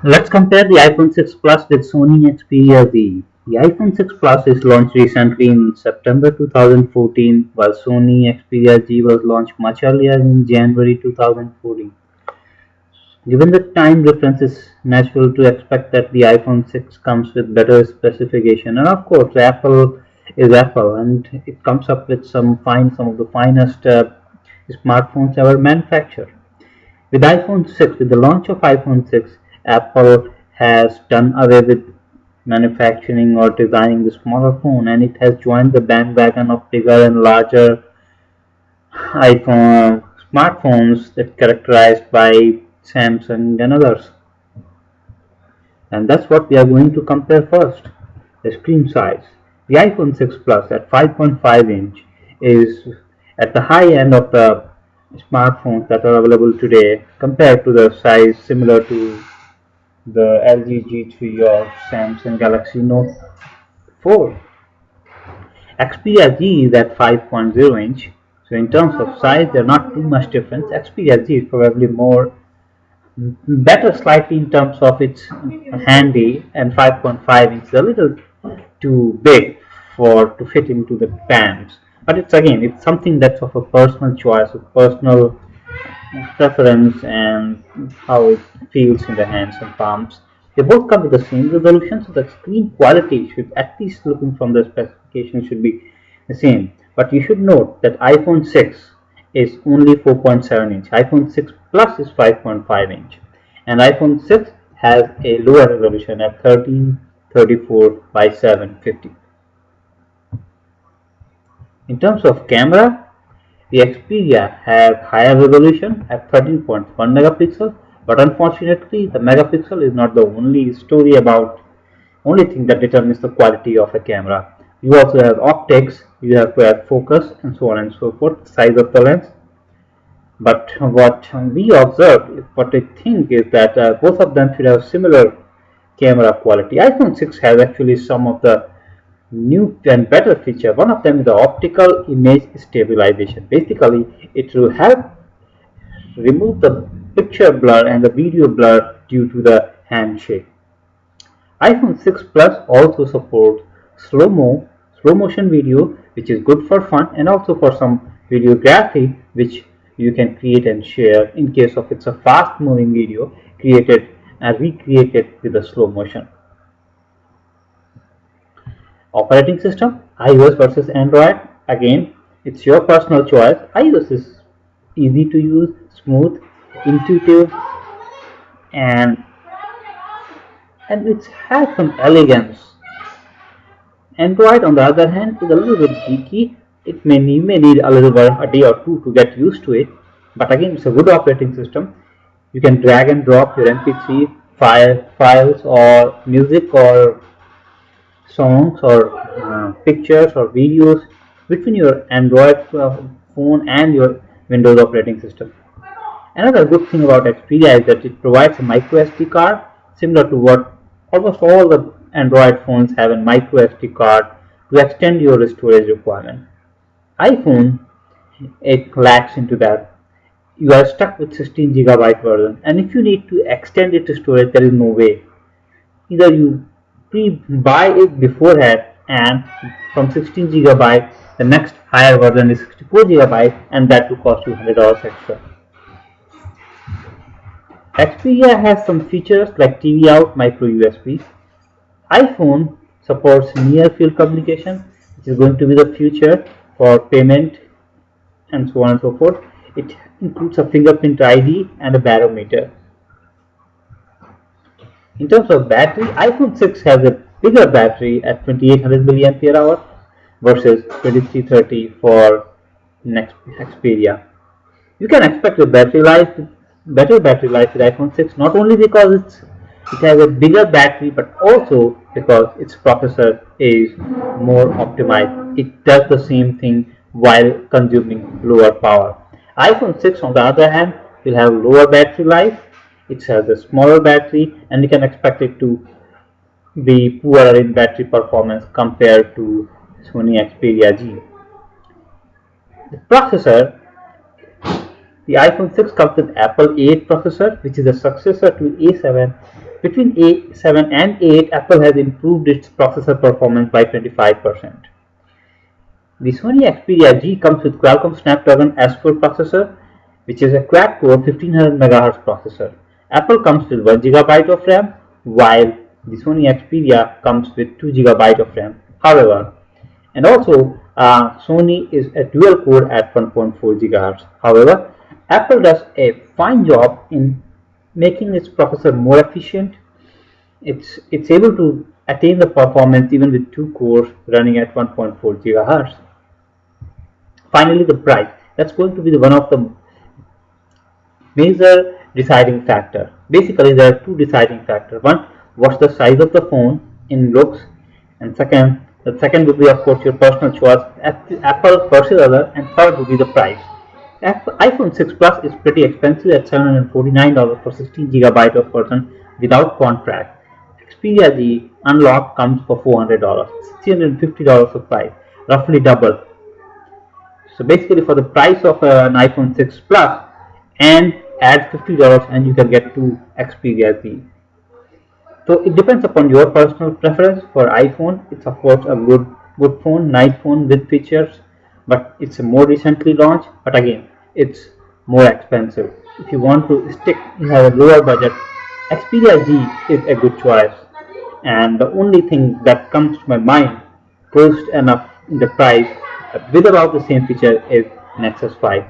Let's compare the iPhone 6 Plus with Sony Xperia Z. The iPhone 6 Plus is launched recently in September 2014, while Sony Xperia Z was launched much earlier in January 2014. Given the time difference, it's natural to expect that the iPhone 6 comes with better specification. And of course, Apple is Apple, and it comes up with some of the finest smartphones ever manufactured. With the launch of iPhone 6, Apple has done away with manufacturing or designing the smaller phone, and it has joined the bandwagon of bigger and larger iPhone smartphones that characterized by Samsung and others. And that's what we are going to compare first. The screen size. The iPhone 6 Plus at 5.5 inch is at the high end of the smartphones that are available today compared to the size similar to the LG G3 or Samsung Galaxy Note 4. Xperia Z is at 5.0 inch, so in terms of size there are not too much difference. Xperia Z is probably more better slightly in terms of its handy, and 5.5 inch is a little too big for to fit into the pants. But it's something that's of a personal choice, a personal preference, and how it feels in the hands and palms. They both come with the same resolution, so the screen quality should, at least looking from the specification, should be the same. But you should note that iPhone 6 is only 4.7 inch. iPhone 6 Plus is 5.5 inch, and iPhone 6 has a lower resolution at 1334 by 750. In terms of camera, the Xperia has higher resolution at 13.1 megapixel, but unfortunately the megapixel is not the only thing that determines the quality of a camera. You also have optics, you have to have focus, and so on and so forth, size of the lens. But what I think is that both of them should have similar camera quality. iPhone 6 has actually some of the new and better feature. One of them is the optical image stabilization. Basically, it will help remove the picture blur and the video blur due to the handshake. iPhone 6 Plus also supports slow motion video, which is good for fun, and also for some videography, which you can create and share in case of it's a fast moving video created and recreated with a slow motion. Operating system, iOS versus Android. Again, it's your personal choice. iOS is easy to use, smooth, intuitive, and it has some elegance. Android, on the other hand, is a little bit geeky. You may need a day or two to get used to it, but again, it's a good operating system. You can drag and drop your MP3 files or music or songs or pictures or videos between your Android phone and your Windows operating system. Another good thing about Xperia is that it provides a micro SD card, similar to what almost all the Android phones have, a micro SD card to extend your storage requirement. iPhone, it lacks into that. You are stuck with 16 gigabyte version, and if you need to extend it to storage, there is no way. Either you buy it beforehand, and from 16 gigabyte the next higher version is 64 gigabyte, and that will cost you $100 extra. Xperia has some features like TV out, micro USB. iPhone supports near field communication, which is going to be the future for payment and so on and so forth. It includes a fingerprint ID and a barometer. In terms of battery, iPhone 6 has a bigger battery at 2800 mAh versus 2330 for Xperia. You can expect better battery life with iPhone 6, not only because it has a bigger battery, but also because its processor is more optimized. It does the same thing while consuming lower power. iPhone 6, on the other hand, will have lower battery life. It has a smaller battery, and you can expect it to be poorer in battery performance compared to Sony Xperia Z. The processor, the iPhone 6 comes with Apple A8 processor, which is a successor to A7, Between A7 and A8, Apple has improved its processor performance by 25%. The Sony Xperia Z comes with Qualcomm Snapdragon S4 processor, which is a quad-core 1500 MHz processor. Apple comes with 1 GB of RAM, while the Sony Xperia comes with 2 GB of RAM. However, and also Sony is a dual core at 1.4 GHz. However, Apple does a fine job in making its processor more efficient. It's able to attain the performance even with two cores running at 1.4 GHz. Finally, the price. That's going to be one of the major deciding factor. Basically, there are two deciding factors. One, what's the size of the phone in looks, and the second would be of course your personal choice, Apple versus other, and third would be the price. iPhone 6 Plus is pretty expensive at $749 for 16 GB of version without contract. Xperia Z Unlock comes for $400, $350 of price, roughly double. So basically, for the price of an iPhone 6 Plus, and add $50 and you can get two Xperia Z. So it depends upon your personal preference. For iPhone, it's of course a good phone, nice phone with features, but it's a more recently launched. But again, it's more expensive. If you want to stick, you have a lower budget, Xperia Z is a good choice. And the only thing that comes to my mind close enough in the price with about the same feature is Nexus 5.